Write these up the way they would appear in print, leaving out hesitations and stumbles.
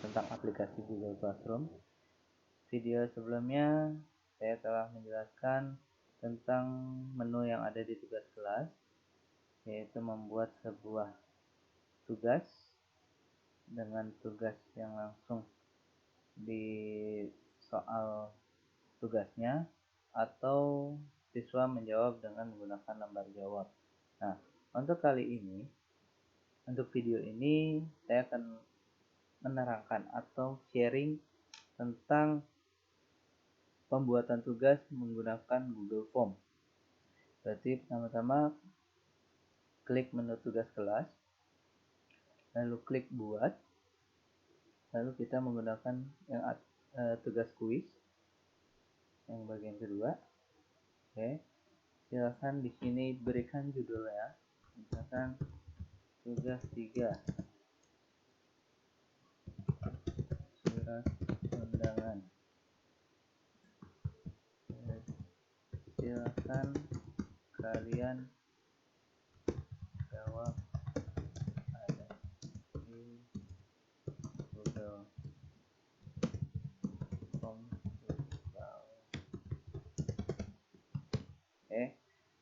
tentang aplikasi Google Classroom. Video sebelumnya saya telah menjelaskan tentang menu yang ada di tugas kelas, yaitu membuat sebuah tugas dengan tugas yang langsung di soal tugasnya, atau siswa menjawab dengan menggunakan lembar jawab. Nah, untuk kali ini, untuk video ini saya akan menerangkan atau sharing tentang pembuatan tugas menggunakan Google Form. Berarti pertama-tama klik menu tugas kelas, lalu klik buat, lalu kita menggunakan yang tugas kuis yang bagian kedua. Oke, silakan di sini berikan judulnya, misalkan tugas 3 surat undangan. Silakan kalian jawab ada di Google Form.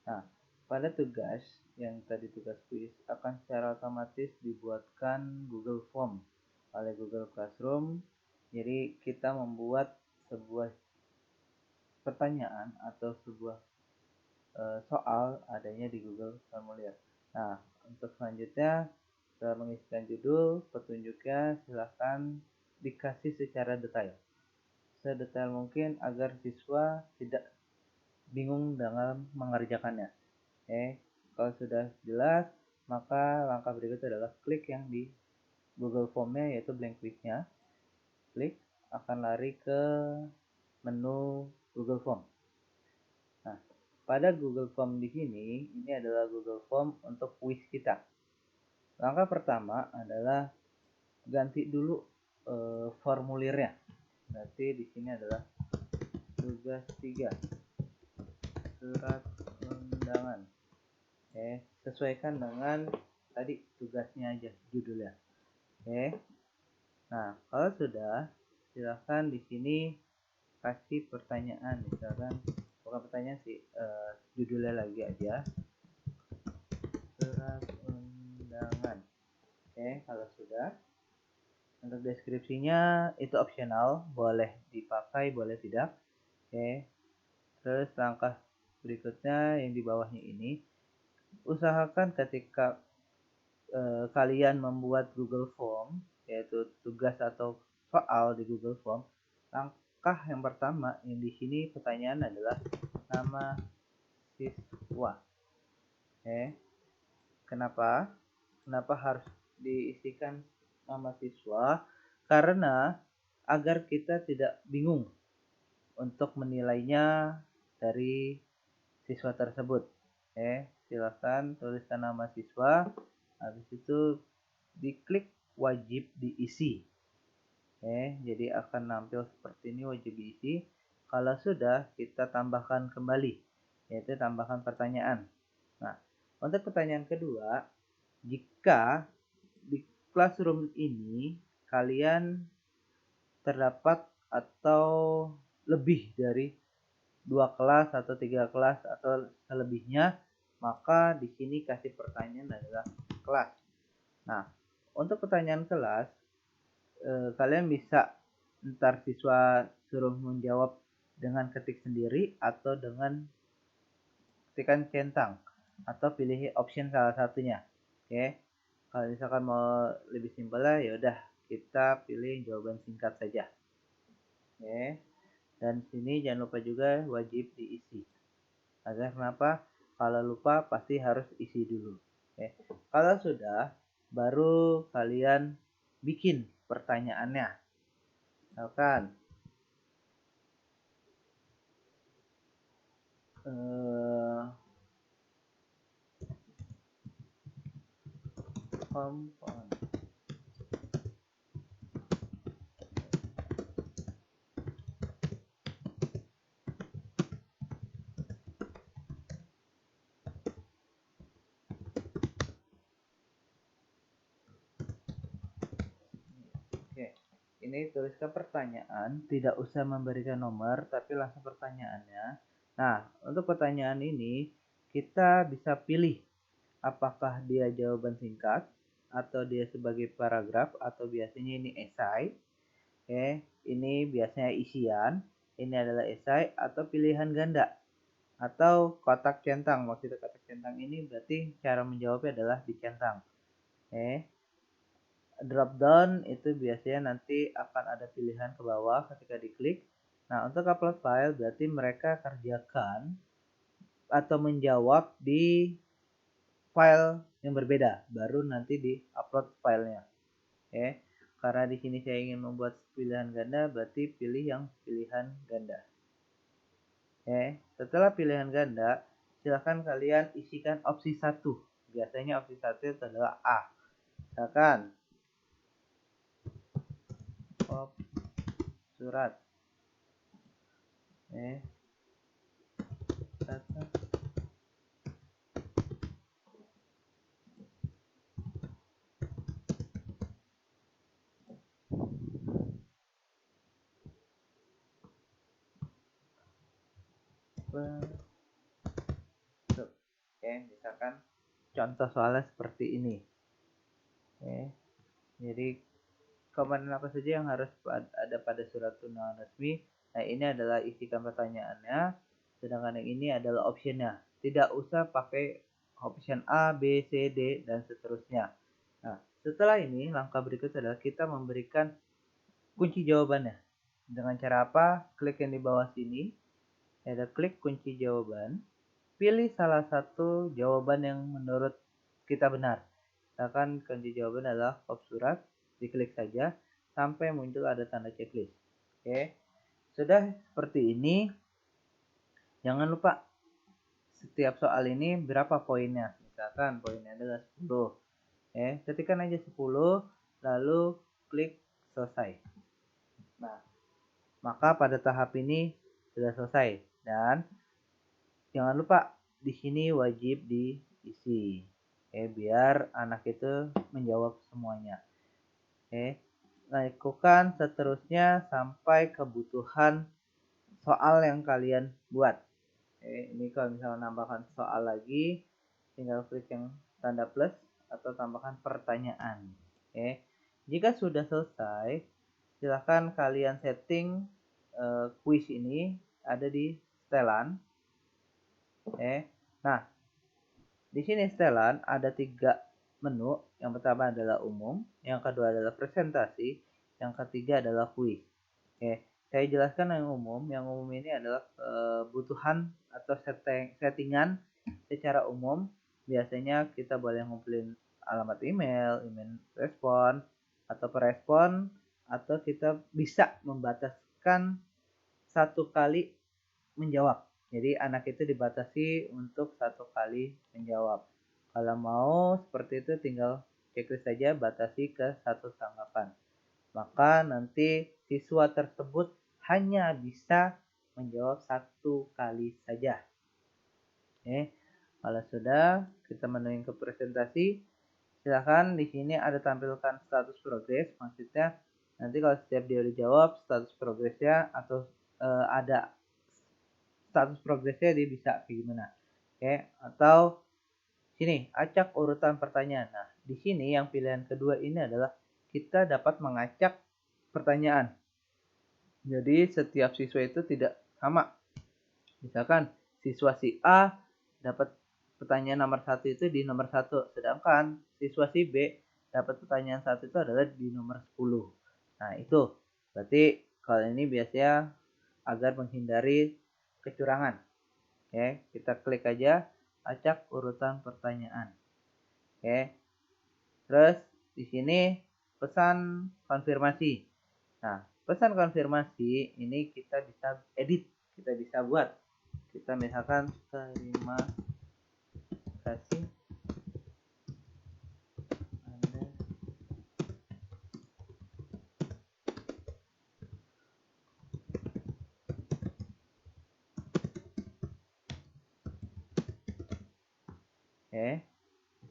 Nah, pada tugas yang tadi tugas kuis akan secara otomatis dibuatkan Google Form oleh Google Classroom. Jadi kita membuat sebuah pertanyaan atau sebuah soal adanya di Google Formulir. Nah, untuk selanjutnya setelah mengisikan judul, petunjuknya silahkan dikasih secara detail, sedetail mungkin agar siswa tidak bingung dalam mengerjakannya. Kalau sudah jelas, maka langkah berikutnya adalah klik yang di Google Form-nya, yaitu blank quiz-nya. Klik, akan lari ke menu Google Form. Nah, pada Google Form di sini, ini adalah Google Form untuk quiz kita. Langkah pertama adalah ganti dulu formulirnya. Berarti di sini adalah tugas 3 surat undangan. Sesuaikan dengan tadi tugasnya aja, judulnya. Nah, kalau sudah, silahkan di sini kasih pertanyaan, misalkan bukan pertanyaan sih, judulnya lagi aja, surat undangan. Kalau sudah, untuk deskripsinya itu opsional, boleh dipakai, boleh tidak. Terus langkah berikutnya yang di bawahnya ini, usahakan ketika kalian membuat Google Form, yaitu tugas atau soal di Google Form, langkah yang pertama yang di sini pertanyaan adalah nama siswa. Kenapa harus diisikan nama siswa? Karena agar kita tidak bingung untuk menilainya dari siswa tersebut. Silakan tuliskan nama siswa, habis itu diklik wajib diisi. Jadi akan nampil seperti ini, wajib diisi. Kalau sudah, kita tambahkan kembali, yaitu tambahkan pertanyaan. Nah, untuk pertanyaan kedua, jika di Classroom ini kalian terdapat atau lebih dari 2 kelas atau 3 kelas atau selebihnya, maka di sini kasih pertanyaan adalah kelas. Nah, untuk pertanyaan kelas, kalian bisa ntar siswa suruh menjawab dengan ketik sendiri atau dengan ketikan centang, atau pilih option salah satunya. Kalau misalkan mau lebih simpel ya udah kita pilih jawaban singkat saja. Dan sini jangan lupa juga wajib diisi. Agar kenapa? Kalau lupa pasti harus isi dulu. Kalau sudah, baru kalian bikin pertanyaannya. Misalkan kompon. ini tuliskan pertanyaan, tidak usah memberikan nomor, tapi langsung pertanyaannya. Nah, untuk pertanyaan ini, kita bisa pilih apakah dia jawaban singkat, atau dia sebagai paragraf, atau biasanya ini esai. Oke, ini biasanya isian, ini adalah esai, atau pilihan ganda, atau kotak centang. Maksudnya kotak centang ini berarti cara menjawabnya adalah dicentang. Oke. Drop down itu biasanya nanti akan ada pilihan ke bawah ketika diklik. Nah, untuk upload file berarti mereka kerjakan atau menjawab di file yang berbeda, baru nanti di upload filenya. Oke. Karena di sini saya ingin membuat pilihan ganda, berarti pilih yang pilihan ganda. Oke. Setelah pilihan ganda, silakan kalian isikan opsi 1. Biasanya opsi 1 itu adalah A. Misalkan surat. Oke, misalkan contoh soalnya seperti ini. Oke, jadi komponen apa saja yang harus ada pada surat tunjangan resmi. Nah, ini adalah isikan pertanyaannya, sedangkan yang ini adalah optionnya. Tidak usah pakai option A, B, C, D, dan seterusnya. Nah, setelah ini langkah berikutnya adalah kita memberikan kunci jawabannya. Dengan cara apa? Klik yang di bawah sini, ada klik kunci jawaban. Pilih salah satu jawaban yang menurut kita benar. Misalkan kunci jawaban adalah kop surat, diklik saja sampai muncul ada tanda checklist. Oke, sudah seperti ini. Jangan lupa setiap soal ini berapa poinnya. Misalkan poinnya adalah 10. Ketikkan aja 10, lalu klik selesai. Nah, maka pada tahap ini sudah selesai. Dan jangan lupa di sini wajib diisi. Biar anak itu menjawab semuanya. Lakukan seterusnya sampai kebutuhan soal yang kalian buat. Ini kalau misalnya nambahkan soal lagi, tinggal klik yang tanda plus atau tambahkan pertanyaan. Jika sudah selesai, silahkan kalian setting quiz ini ada di setelan. Nah, di sini setelan ada 3 menu. Yang pertama adalah umum, yang kedua adalah presentasi, yang ketiga adalah quiz. Saya jelaskan yang umum. Yang umum ini adalah kebutuhan atau settingan secara umum. Biasanya kita boleh ngumpulin alamat email, email respon, atau perespon, atau kita bisa membataskan 1 kali menjawab. Jadi anak itu dibatasi untuk 1 kali menjawab. Kalau mau seperti itu tinggal checklist saja, batasi ke 1 tanggapan. Maka nanti siswa tersebut hanya bisa menjawab 1 kali saja. Kalau sudah, kita menuju ke presentasi. Silakan di sini ada tampilkan status progres. Maksudnya nanti kalau setiap dia dijawab status progresnya atau ada status progresnya dia bisa kayak gimana. Atau sini acak urutan pertanyaan. Nah, di sini yang pilihan kedua ini adalah kita dapat mengacak pertanyaan. Jadi setiap siswa itu tidak sama. Misalkan siswa si A dapat pertanyaan nomor 1 itu di nomor 1, sedangkan siswa si B dapat pertanyaan 1 itu adalah di nomor 10. Nah, itu berarti kalau ini biasanya agar menghindari kecurangan. Kita klik aja acak urutan pertanyaan. Terus di sini pesan konfirmasi. Nah, pesan konfirmasi ini kita bisa edit, kita bisa buat. Kita misalkan terima kasih Anda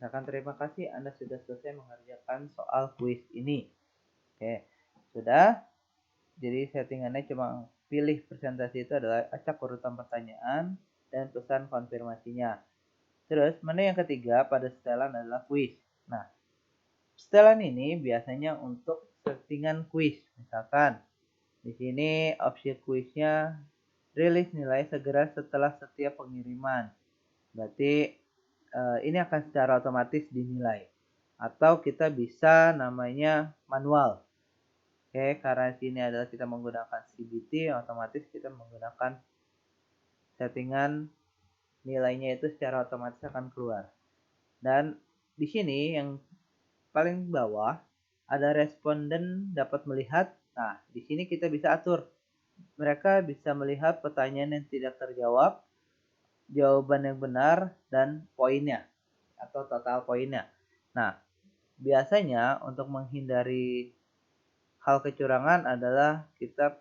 misalkan terima kasih Anda sudah selesai mengerjakan soal kuis ini. Sudah. Jadi settingannya cuma pilih presentasi itu adalah acak urutan pertanyaan dan pesan konfirmasinya. Terus menu yang ketiga pada setelan adalah quiz. Nah, setelan ini biasanya untuk settingan quiz. Misalkan di sini opsi kuisnya rilis nilai segera setelah setiap pengiriman. Berarti ini akan secara otomatis dinilai. Atau kita bisa namanya manual. Oke, karena sini adalah kita menggunakan CBT, otomatis kita menggunakan settingan nilainya itu secara otomatis akan keluar. Dan di sini yang paling bawah ada responden dapat melihat. Nah, di sini kita bisa atur. Mereka bisa melihat pertanyaan yang tidak terjawab, jawaban yang benar, dan poinnya atau total poinnya. Nah, biasanya untuk menghindari hal kecurangan adalah kita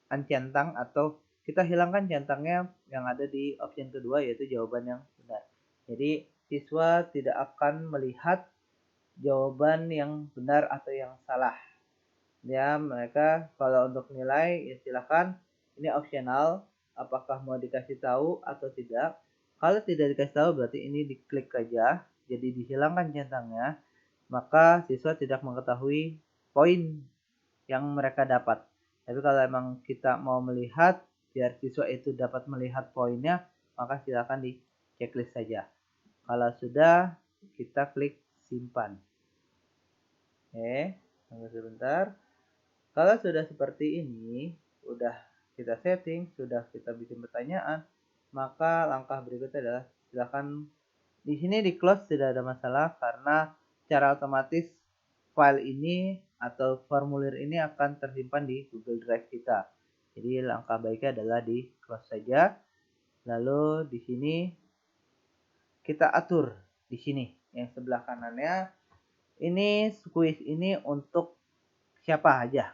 uncentang atau kita hilangkan centangnya yang ada di option kedua, yaitu jawaban yang benar. Jadi siswa tidak akan melihat jawaban yang benar atau yang salah. Ya, mereka kalau untuk nilai ya silakan, ini opsional, apakah mau dikasih tahu atau tidak. Kalau tidak dikasih tahu berarti ini diklik aja, jadi dihilangkan centangnya, maka siswa tidak mengetahui poin yang mereka dapat. Tapi kalau emang kita mau melihat biar siswa itu dapat melihat poinnya, maka silakan di checklist saja. Kalau sudah, kita klik simpan. Oke, tunggu sebentar. Kalau sudah seperti ini, sudah kita setting, sudah kita bikin pertanyaan, maka langkah berikutnya adalah silakan di sini di close, tidak ada masalah karena secara otomatis file ini atau formulir ini akan tersimpan di Google Drive kita. Jadi langkah baiknya adalah di close saja. Lalu di sini kita atur di sini yang sebelah kanannya, ini quiz ini untuk siapa aja.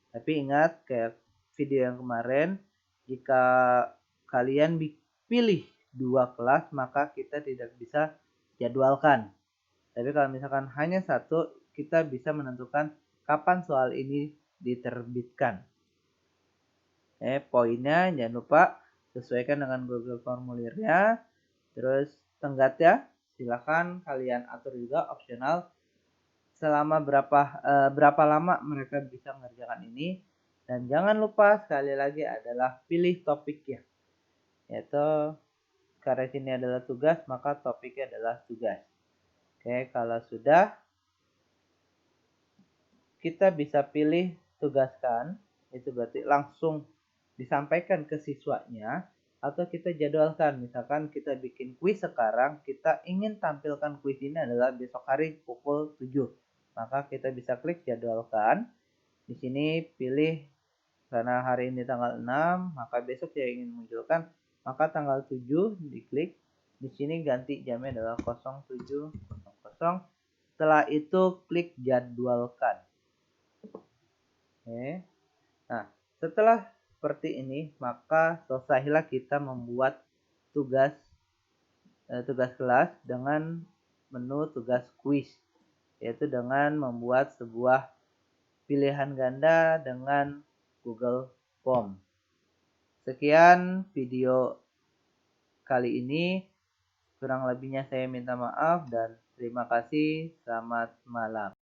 Tapi ingat kayak video yang kemarin, jika kalian pilih 2 kelas maka kita tidak bisa jadwalkan. Tapi kalau misalkan hanya satu, kita bisa menentukan kapan soal ini diterbitkan. Poinnya jangan lupa sesuaikan dengan Google formulirnya. Terus tenggatnya silakan kalian atur juga, opsional. Selama berapa lama mereka bisa mengerjakan ini. Dan jangan lupa sekali lagi adalah pilih topiknya. Yaitu karena ini adalah tugas, maka topiknya adalah tugas. Oke, kalau sudah, kita bisa pilih tugaskan, itu berarti langsung disampaikan ke siswanya, atau kita jadwalkan. Misalkan kita bikin kuis sekarang, kita ingin tampilkan kuis ini adalah besok hari pukul 7. Maka kita bisa klik jadwalkan. Di sini pilih karena hari ini tanggal 6, maka besok saya ingin munculkan, maka tanggal 7 diklik. Di sini ganti jamnya adalah 07.00. Setelah itu klik jadwalkan. Oke. Nah, setelah seperti ini, maka selesailah kita membuat tugas kelas dengan menu tugas quiz, yaitu dengan membuat sebuah pilihan ganda dengan Google Form. Sekian video kali ini, kurang lebihnya saya minta maaf dan terima kasih. Selamat malam.